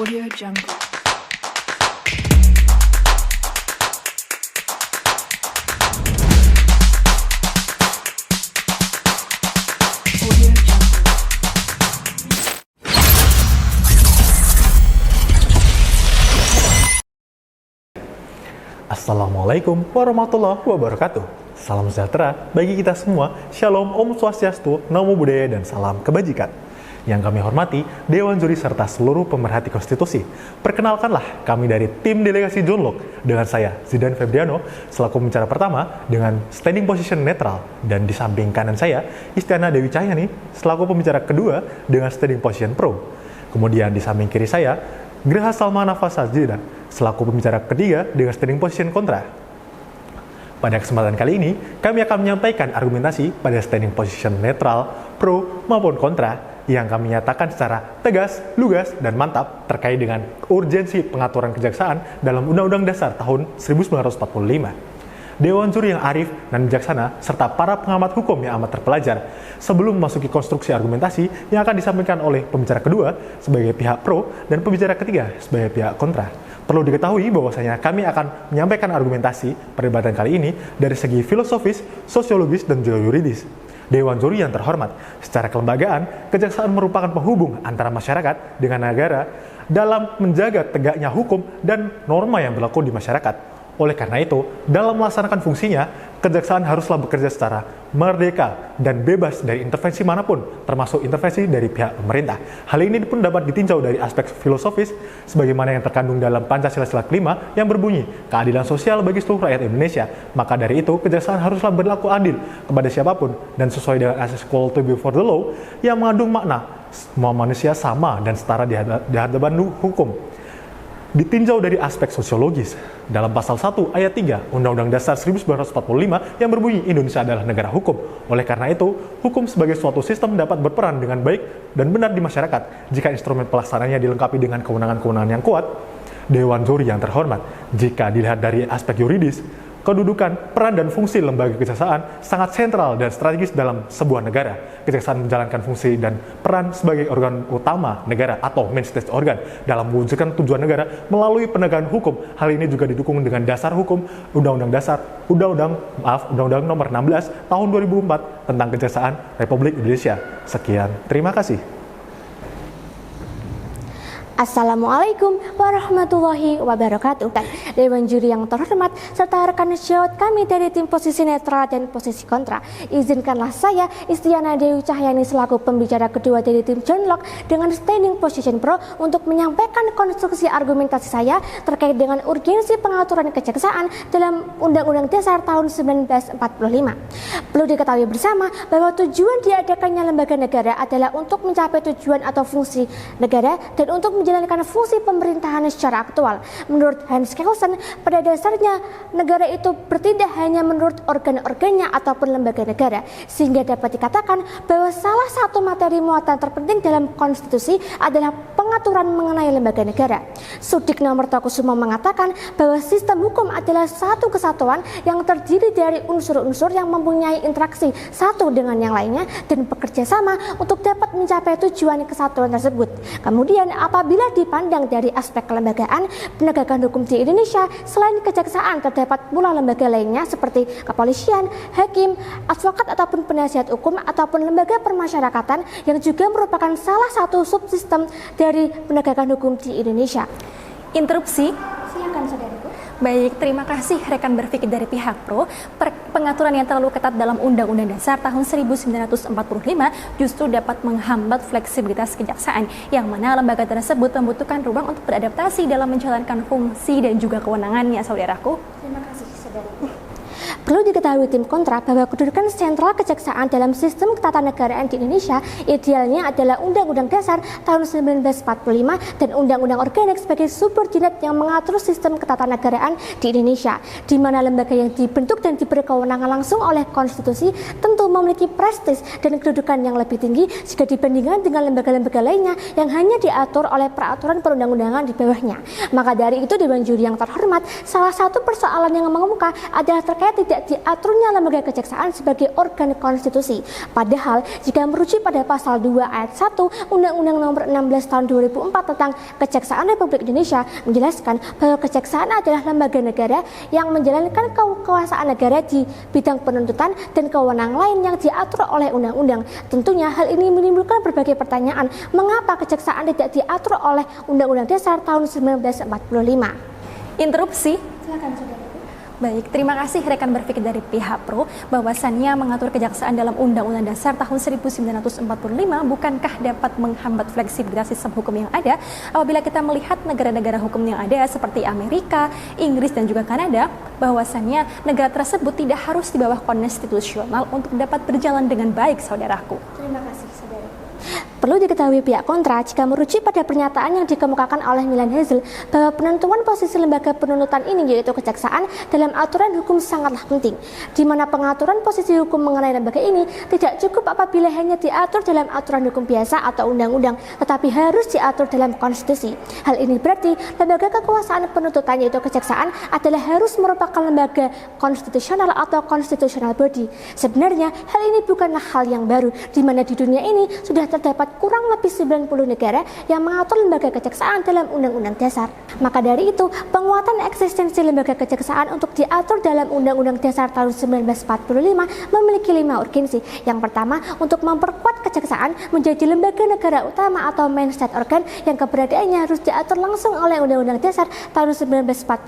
Audio Jungle. Audio Jungle. Assalamualaikum warahmatullahi wabarakatuh. Salam sejahtera bagi kita semua. Shalom, Om Swastiastu, Namo Buddhaya, dan salam kebajikan. Yang kami hormati, Dewan Juri serta seluruh pemerhati konstitusi. Perkenalkanlah kami dari tim delegasi John Locke dengan saya, Zidan Febriano, selaku pembicara pertama dengan standing position netral, dan di samping kanan saya, Istiana Dewi Cahyani, selaku pembicara kedua dengan standing position pro. Kemudian di samping kiri saya, Graha Salmana Fasajida, selaku pembicara ketiga dengan standing position kontra. Pada kesempatan kali ini, kami akan menyampaikan argumentasi pada standing position netral, pro maupun kontra, yang kami nyatakan secara tegas, lugas, dan mantap terkait dengan urgensi pengaturan kejaksaan dalam Undang-Undang Dasar tahun 1945. Dewan Juri yang arif dan bijaksana, serta para pengamat hukum yang amat terpelajar, sebelum memasuki konstruksi argumentasi yang akan disampaikan oleh pembicara kedua sebagai pihak pro dan pembicara ketiga sebagai pihak kontra. Perlu diketahui bahwasanya kami akan menyampaikan argumentasi perdebatan kali ini dari segi filosofis, sosiologis, dan juga yuridis. Dewan Juri yang terhormat, secara kelembagaan, kejaksaan merupakan penghubung antara masyarakat dengan negara dalam menjaga tegaknya hukum dan norma yang berlaku di masyarakat. Oleh karena itu, dalam melaksanakan fungsinya, kejaksaan haruslah bekerja secara merdeka dan bebas dari intervensi manapun, termasuk intervensi dari pihak pemerintah. Hal ini pun dapat ditinjau dari aspek filosofis, sebagaimana yang terkandung dalam Pancasila Sila kelima yang berbunyi, keadilan sosial bagi seluruh rakyat Indonesia. Maka dari itu, kejaksaan haruslah berlaku adil kepada siapapun dan sesuai dengan asas equality before the law yang mengandung makna semua manusia sama dan setara di hadapan hukum. Ditinjau dari aspek sosiologis, dalam pasal 1 ayat 3 Undang-Undang Dasar 1945 yang berbunyi Indonesia adalah negara hukum. Oleh karena itu, hukum sebagai suatu sistem dapat berperan dengan baik dan benar di masyarakat jika instrumen pelaksananya dilengkapi dengan kewenangan-kewenangan yang kuat. Dewan Juri yang terhormat, jika dilihat dari aspek yuridis, kedudukan, peran, dan fungsi lembaga kejaksaan sangat sentral dan strategis dalam sebuah negara. Kejaksaan menjalankan fungsi dan peran sebagai organ utama negara atau main state organ dalam mewujudkan tujuan negara melalui penegakan hukum. Hal ini juga didukung dengan dasar hukum Undang-Undang Nomor 16 Tahun 2004 tentang Kejaksaan Republik Indonesia. Sekian, terima kasih. Assalamualaikum warahmatullahi wabarakatuh. Dewan Juri yang terhormat serta rekan sejawat kami dari tim posisi netral dan posisi kontra, izinkanlah saya, Istiana Dewi Cahyani, selaku pembicara kedua dari tim John Locke dengan standing position pro untuk menyampaikan konstruksi argumentasi saya terkait dengan urgensi pengaturan kejaksaan dalam Undang-Undang Dasar tahun 1945. Perlu diketahui bersama bahwa tujuan diadakannya lembaga negara adalah untuk mencapai tujuan atau fungsi negara dan untuk menjalankan fungsi pemerintahan secara aktual. Menurut Hans Kelsen, pada dasarnya negara itu bertindak hanya menurut organ-organnya ataupun lembaga negara, sehingga dapat dikatakan bahwa salah satu materi muatan terpenting dalam konstitusi adalah pengaturan mengenai lembaga negara. Sudikno Mertokusumo mengatakan bahwa sistem hukum adalah satu kesatuan yang terdiri dari unsur-unsur yang mempunyai interaksi satu dengan yang lainnya dan bekerja sama untuk dapat mencapai tujuan kesatuan tersebut. Kemudian apabila dipandang dari aspek kelembagaan penegakan hukum di Indonesia, selain kejaksaan terdapat pula lembaga lainnya seperti kepolisian, hakim, advokat ataupun penasihat hukum ataupun lembaga permasyarakatan yang juga merupakan salah satu subsistem dari penegakan hukum di Indonesia. Interupsi. Silakan saudaraku. Baik, terima kasih rekan berpikir dari pihak pro. Pengaturan yang terlalu ketat dalam Undang-Undang Dasar tahun 1945 justru dapat menghambat fleksibilitas kejaksaan, yang mana lembaga tersebut membutuhkan ruang untuk beradaptasi dalam menjalankan fungsi dan juga kewenangannya, saudaraku. Terima kasih saudaraku. Perlu diketahui tim kontra bahwa kedudukan sentral kejaksaan dalam sistem ketatanegaraan di Indonesia idealnya adalah Undang-Undang Dasar tahun 1945 dan Undang-Undang Organik sebagai subordinat yang mengatur sistem ketatanegaraan di Indonesia, di mana lembaga yang dibentuk dan diberi kewenangan langsung oleh konstitusi tentu memiliki prestis dan kedudukan yang lebih tinggi jika dibandingkan dengan lembaga-lembaga lainnya yang hanya diatur oleh peraturan perundang-undangan di bawahnya. Maka dari itu, Dewan Juri yang terhormat, salah satu persoalan yang mengemuka adalah terkait tidak tidak diaturnya lembaga kejaksaan sebagai organ konstitusi. Padahal jika merujuk pada pasal 2 ayat 1 Undang-Undang Nomor 16 Tahun 2004 tentang Kejaksaan Republik Indonesia menjelaskan bahwa kejaksaan adalah lembaga negara yang menjalankan kekuasaan negara di bidang penuntutan dan kewenangan lain yang diatur oleh undang-undang. Tentunya hal ini menimbulkan berbagai pertanyaan, mengapa kejaksaan tidak diatur oleh Undang-Undang Dasar tahun 1945? Interupsi. Silakan, saudara. Baik, terima kasih rekan berpikir dari pihak pro bahwasannya mengatur kejaksaan dalam Undang-Undang Dasar tahun 1945 bukankah dapat menghambat fleksibilitas sistem hukum yang ada apabila kita melihat negara-negara hukum yang ada seperti Amerika, Inggris dan juga Kanada, bahwasannya negara tersebut tidak harus di bawah konstitusional untuk dapat berjalan dengan baik, saudaraku. Terima kasih, saudara. Perlu diketahui pihak kontra jika merujuk pada pernyataan yang dikemukakan oleh Milan Hazel bahwa penentuan posisi lembaga penuntutan ini yaitu kejaksaan dalam aturan hukum sangatlah penting, di mana pengaturan posisi hukum mengenai lembaga ini tidak cukup apabila hanya diatur dalam aturan hukum biasa atau undang-undang, tetapi harus diatur dalam konstitusi. Hal ini berarti lembaga kekuasaan penuntutan yaitu kejaksaan adalah harus merupakan lembaga konstitusional atau constitutional body. Sebenarnya hal ini bukanlah hal yang baru, di mana di dunia ini sudah terdapat kurang lebih 90 negara yang mengatur lembaga kejaksaan dalam Undang-Undang Dasar. Maka dari itu, penguatan eksistensi lembaga kejaksaan untuk diatur dalam Undang-Undang Dasar tahun 1945 memiliki 5 urgensi. Yang pertama, untuk memperkuat kejaksaan menjadi lembaga negara utama atau main state organ yang keberadaannya harus diatur langsung oleh Undang-Undang Dasar tahun 1945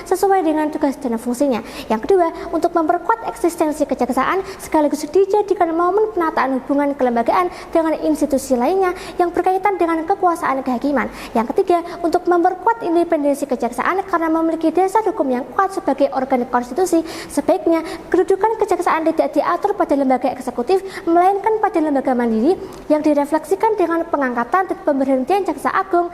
sesuai dengan tugas dan fungsinya. Yang kedua, untuk memperkuat eksistensi kejaksaan sekaligus dijadikan momen penataan hubungan kelembagaan dengan institusi lainnya yang berkaitan dengan kekuasaan kehakiman. Yang ketiga, untuk memperkuat independensi kejaksaan karena memiliki dasar hukum yang kuat sebagai organ konstitusi, sebaiknya kedudukan kejaksaan tidak diatur pada lembaga eksekutif, melainkan pada lembaga mandiri yang direfleksikan dengan pengangkatan dan pemberhentian jaksa agung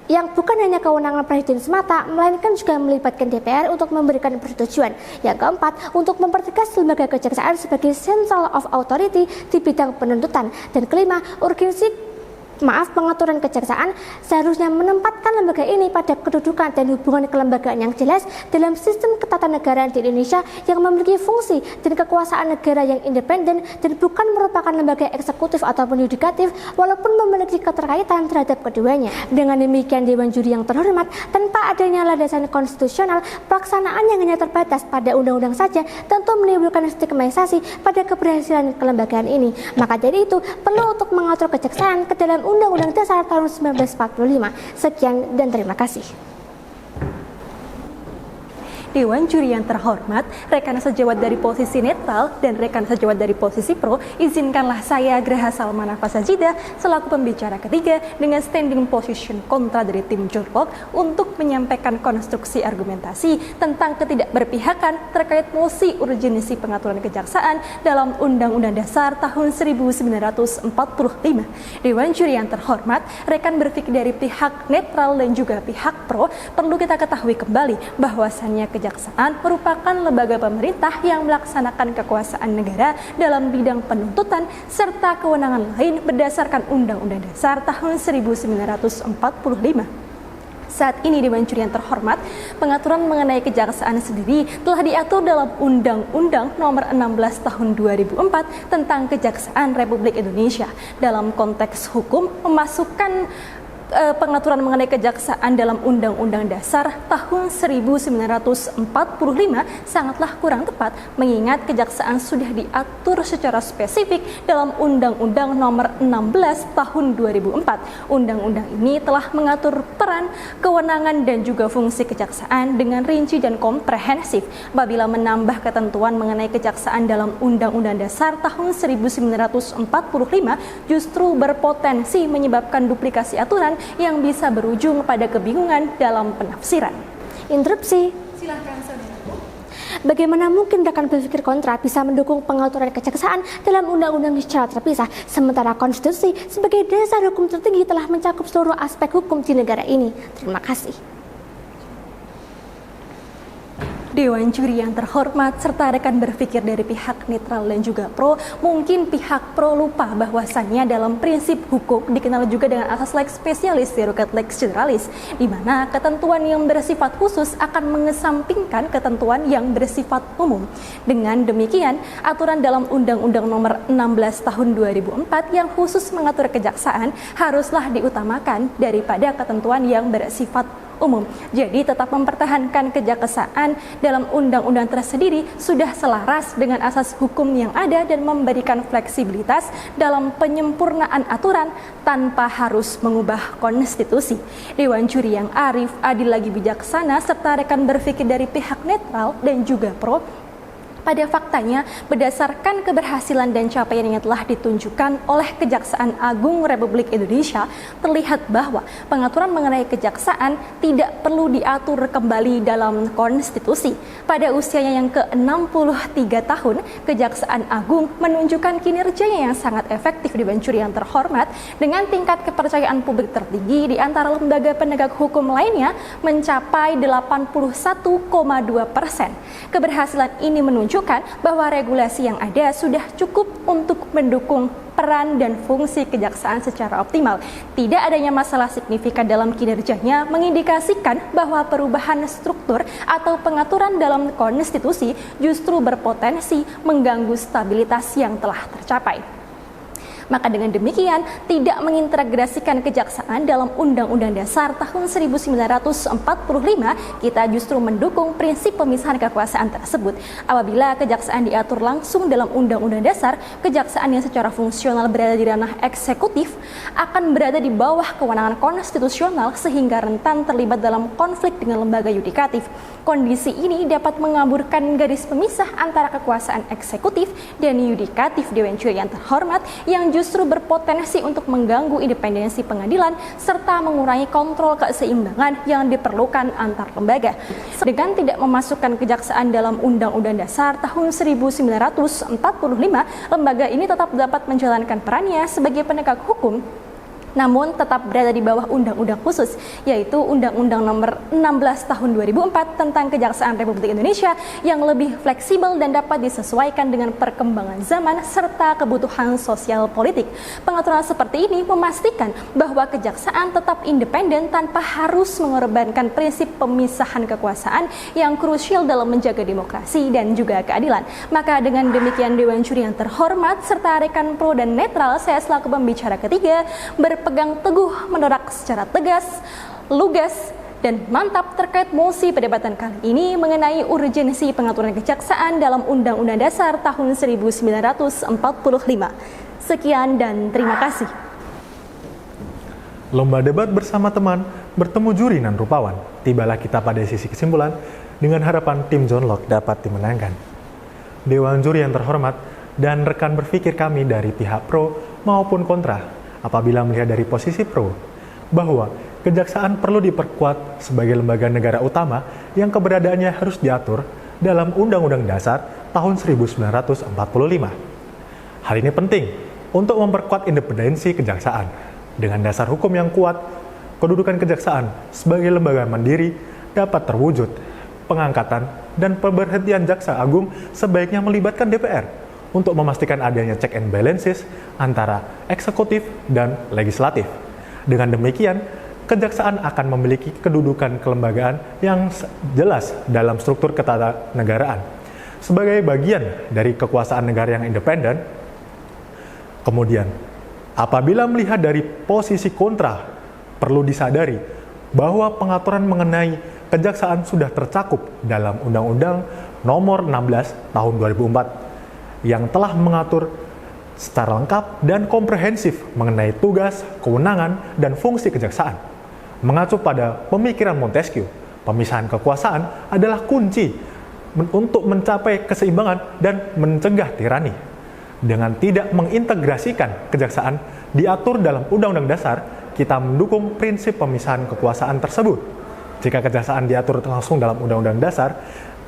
yang bukan hanya kewenangan presiden semata, melainkan juga melibatkan DPR untuk memberikan persetujuan. Yang keempat, untuk mempertegas lembaga kejaksaan sebagai central of authority di bidang penuntutan. Dan kelima, pengaturan kejaksaan seharusnya menempatkan lembaga ini pada kedudukan dan hubungan kelembagaan yang jelas dalam sistem ketatanegaraan di Indonesia yang memiliki fungsi dan kekuasaan negara yang independen dan bukan merupakan lembaga eksekutif ataupun yudikatif walaupun memiliki keterkaitan terhadap keduanya. Dengan demikian, Dewan Juri yang terhormat, tanpa adanya landasan konstitusional, pelaksanaan yang hanya terbatas pada undang-undang saja tentu menimbulkan stigmatisasi pada keberhasilan kelembagaan ini. Maka dari itu, perlu untuk mengatur kejaksaan ke dalam Undang-Undang Dasar tahun 1945. Sekian dan terima kasih. Dewan Juri yang terhormat, rekan sejawat dari posisi netral dan rekan sejawat dari posisi pro, izinkanlah saya Graha Salmana Fasajidah selaku pembicara ketiga dengan standing position kontra dari tim Jurpok untuk menyampaikan konstruksi argumentasi tentang ketidakberpihakan terkait mosi urgensi pengaturan kejaksaan dalam Undang-Undang Dasar tahun 1945. Dewan Juri yang terhormat, rekan berpikir dari pihak netral dan juga pihak pro, perlu kita ketahui kembali bahwasannya kejaksaan merupakan lembaga pemerintah yang melaksanakan kekuasaan negara dalam bidang penuntutan serta kewenangan lain berdasarkan Undang-Undang Dasar tahun 1945. Saat ini Dewan Juri yang terhormat, pengaturan mengenai kejaksaan sendiri telah diatur dalam Undang-Undang Nomor 16 Tahun 2004 tentang Kejaksaan Republik Indonesia. Dalam konteks hukum, memasukkan pengaturan mengenai kejaksaan dalam Undang-Undang Dasar tahun 1945 sangatlah kurang tepat mengingat kejaksaan sudah diatur secara spesifik dalam Undang-Undang Nomor 16 Tahun 2004. Undang-undang ini telah mengatur peran, kewenangan dan juga fungsi kejaksaan dengan rinci dan komprehensif. Apabila menambah ketentuan mengenai kejaksaan dalam Undang-Undang Dasar tahun 1945 justru berpotensi menyebabkan duplikasi aturan yang bisa berujung pada kebingungan dalam penafsiran. Interupsi. Silakan saudara. Bagaimana mungkin rekan berpikir kontra bisa mendukung pengaturan kejaksaan dalam undang-undang secara terpisah, sementara konstitusi sebagai dasar hukum tertinggi telah mencakup seluruh aspek hukum di negara ini? Terima kasih. Dewan Juri yang terhormat serta rekan berpikir dari pihak netral dan juga pro, mungkin pihak pro lupa bahwasannya dalam prinsip hukum dikenal juga dengan asas lex specialis, derogat lex generalis, di mana ketentuan yang bersifat khusus akan mengesampingkan ketentuan yang bersifat umum. Dengan demikian, aturan dalam Undang-Undang Nomor 16 Tahun 2004 yang khusus mengatur kejaksaan haruslah diutamakan daripada ketentuan yang bersifat umum. Jadi tetap mempertahankan kejaksaan dalam undang-undang tersendiri sudah selaras dengan asas hukum yang ada dan memberikan fleksibilitas dalam penyempurnaan aturan tanpa harus mengubah konstitusi. Dewan Juri yang arif, adil lagi bijaksana serta rekan berpikir dari pihak netral dan juga pro pada faktanya, berdasarkan keberhasilan dan capaian yang telah ditunjukkan oleh Kejaksaan Agung Republik Indonesia, terlihat bahwa pengaturan mengenai kejaksaan tidak perlu diatur kembali dalam konstitusi. Pada usianya yang ke-63 tahun, Kejaksaan Agung menunjukkan kinerjanya yang sangat efektif di Dewan Juri yang terhormat dengan tingkat kepercayaan publik tertinggi di antara lembaga penegak hukum lainnya mencapai 81,2%. Keberhasilan ini menunjukkan bahwa regulasi yang ada sudah cukup untuk mendukung peran dan fungsi kejaksaan secara optimal. Tidak adanya masalah signifikan dalam kinerjanya mengindikasikan bahwa perubahan struktur atau pengaturan dalam konstitusi justru berpotensi mengganggu stabilitas yang telah tercapai. Maka dengan demikian, tidak mengintegrasikan kejaksaan dalam Undang-Undang Dasar tahun 1945, kita justru mendukung prinsip pemisahan kekuasaan tersebut. Apabila kejaksaan diatur langsung dalam Undang-Undang Dasar, kejaksaan yang secara fungsional berada di ranah eksekutif akan berada di bawah kewenangan konstitusional sehingga rentan terlibat dalam konflik dengan lembaga yudikatif. Kondisi ini dapat mengaburkan garis pemisah antara kekuasaan eksekutif dan yudikatif Dewan Juri yang terhormat yang justru berpotensi untuk mengganggu independensi pengadilan serta mengurangi kontrol keseimbangan yang diperlukan antar lembaga. Dengan tidak memasukkan kejaksaan dalam Undang-Undang Dasar tahun 1945, lembaga ini tetap dapat menjalankan perannya sebagai penegak hukum, namun tetap berada di bawah undang-undang khusus, yaitu Undang-Undang Nomor 16 Tahun 2004 tentang Kejaksaan Republik Indonesia yang lebih fleksibel dan dapat disesuaikan dengan perkembangan zaman serta kebutuhan sosial politik. Pengaturan seperti ini memastikan bahwa kejaksaan tetap independen tanpa harus mengorbankan prinsip pemisahan kekuasaan yang krusial dalam menjaga demokrasi dan juga keadilan. Maka dengan demikian Dewan Juri yang terhormat serta rekan pro dan netral, saya selaku pembicara ketiga berpegang teguh menolak secara tegas, lugas, dan mantap terkait mosi perdebatan kali ini mengenai urgensi pengaturan kejaksaan dalam Undang-Undang Dasar tahun 1945. Sekian dan terima kasih. Lomba debat bersama teman, bertemu juri nan rupawan. Tibalah kita pada sisi kesimpulan dengan harapan tim John Locke dapat dimenangkan. Dewan Juri yang terhormat dan rekan berpikir kami dari pihak pro maupun kontra, apabila melihat dari posisi pro, bahwa kejaksaan perlu diperkuat sebagai lembaga negara utama yang keberadaannya harus diatur dalam Undang-Undang Dasar tahun 1945. Hal ini penting untuk memperkuat independensi kejaksaan. Dengan dasar hukum yang kuat, kedudukan kejaksaan sebagai lembaga mandiri dapat terwujud. Pengangkatan dan pemberhentian jaksa agung sebaiknya melibatkan DPR untuk memastikan adanya check and balances antara eksekutif dan legislatif. Dengan demikian, kejaksaan akan memiliki kedudukan kelembagaan yang jelas dalam struktur ketatanegaraan. Sebagai bagian dari kekuasaan negara yang independen, kemudian, apabila melihat dari posisi kontra, perlu disadari bahwa pengaturan mengenai kejaksaan sudah tercakup dalam Undang-Undang Nomor 16 Tahun 2004 yang telah mengatur secara lengkap dan komprehensif mengenai tugas, kewenangan, dan fungsi kejaksaan. Mengacu pada pemikiran Montesquieu, pemisahan kekuasaan adalah kunci untuk mencapai keseimbangan dan mencegah tirani. Dengan tidak mengintegrasikan kejaksaan diatur dalam Undang-Undang Dasar, kita mendukung prinsip pemisahan kekuasaan tersebut. Jika kejaksaan diatur langsung dalam Undang-Undang Dasar,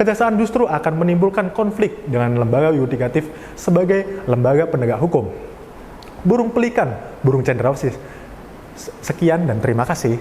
kejaksaan justru akan menimbulkan konflik dengan lembaga yudikatif sebagai lembaga penegak hukum. Burung pelikan, burung cendrawsih. Sekian dan terima kasih.